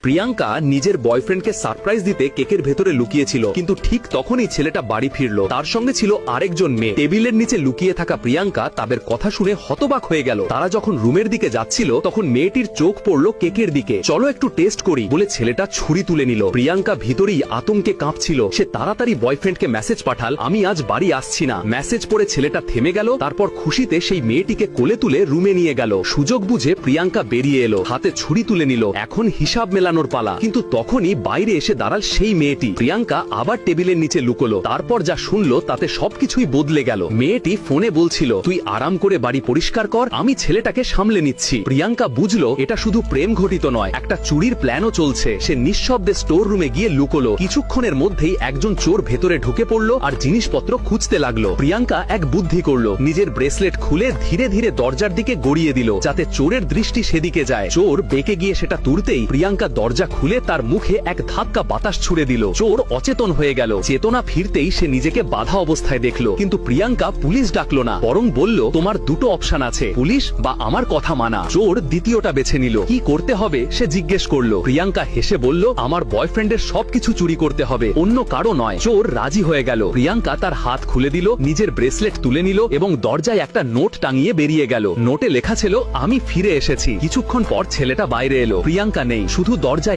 প্রিয়াঙ্কা নিজের বয়ফ্রেন্ডকে সারপ্রাইজ দিতে কেকের ভেতরে লুকিয়েছিল, কিন্তু ঠিক তখনই ছেলেটা বাড়ি ফিরল। তার সঙ্গে ছিল আরেকজন মেয়ে। টেবিলের নিচে লুকিয়ে থাকা প্রিয়াঙ্কা তাদের কথা শুনে হতবাক হয়ে গেল। তারা যখন রুমের দিকে যাচ্ছিল তখন মেয়েটির চোখ পড়লো কেকের দিকে। চলো একটু টেস্ট করি বলে ছেলেটা ছুরি তুলে নিল। প্রিয়াঙ্কা ভিতরেই আতঙ্কে কাঁপছিল। সে তাড়াতাড়ি বয়ফ্রেন্ডকে মেসেজ পাঠাল, আমি আজ বাড়ি আসছি না। মেসেজ পড়ে ছেলেটা থেমে গেল। তারপর খুশিতে সেই মেয়েটিকে কোলে তুলে রুমে নিয়ে গেল। সুযোগ বুঝে প্রিয়াঙ্কা বেরিয়ে এলো, হাতে ছুরি তুলে নিল। এখন হিসাব মেলানোর পালা। কিন্তু তখনই বাইরে এসে দাঁড়াল সেই মেয়েটি। প্রিয়াঙ্কা আবার টেবিলের নিচে লুকোলো। তারপর যা শুনলো তাতে সবকিছুই বদলে গেল। মেয়েটি ফোনে বলছিল, তুই আরাম করে বাড়ি পরিষ্কার কর, আমি ছেলেটাকে সামলে নিচ্ছি। প্রিয়াঙ্কা বুঝলো এটা শুধু প্রেম ঘটিত নয়, একটা চুরির প্ল্যানও চলছে। সে নিঃশব্দে স্টোর রুমে গিয়ে লুকোলো। কিছুক্ষণের মধ্যেই একজন চোর ভেতরে ঢুকে পড়লো আর জিনিসপত্র খুঁজতে লাগলো। প্রিয়াঙ্কা এক বুদ্ধি করলো, নিজের ব্রেসলেট খুলে ধীরে ধীরে দরজার দিকে গড়িয়ে দিল, যাতে চোরের দৃষ্টি সেদিকে যায়। চোর বেঁকে গিয়ে সেটা তুলতেই প্রিয়াঙ্কা দরজা খুলে তার মুখে এক ধাক্কা বাতাস ছুড়ে দিল। চোর অচেতন হয়ে গেল। চেতনা ফিরতেই সে নিজেকে বাধা অবস্থায় দেখলো। কিন্তু প্রিয়াঙ্কা পুলিশ ডাকলো না, বরং বলল, তোমার দুটো অপশন আছে, পুলিশ বা আমার কথা মানা। চোর দ্বিতীয়টা বেছে নিল। কি করতে হবে সে জিজ্ঞেস করলো। প্রিয়াঙ্কা হেসে বলল, আমার বয়ফ্রেন্ডের সবকিছু চুরি করতে হবে, অন্য কারো নয়। চোর রাজি হয়ে গেল। প্রিয়াঙ্কা তার হাত খুলে দিল, নিজের ব্রেসলেট তুলে নিল এবং দরজায় একটা নোট টাঙিয়ে বেরিয়ে গেল। নোটে লেখা ছিল, আমি ফিরে এসেছি। কিছুক্ষণ পর ছেলেটা বাইরে এলো। প্রিয়াঙ্কা নেই, শুধু দরজায়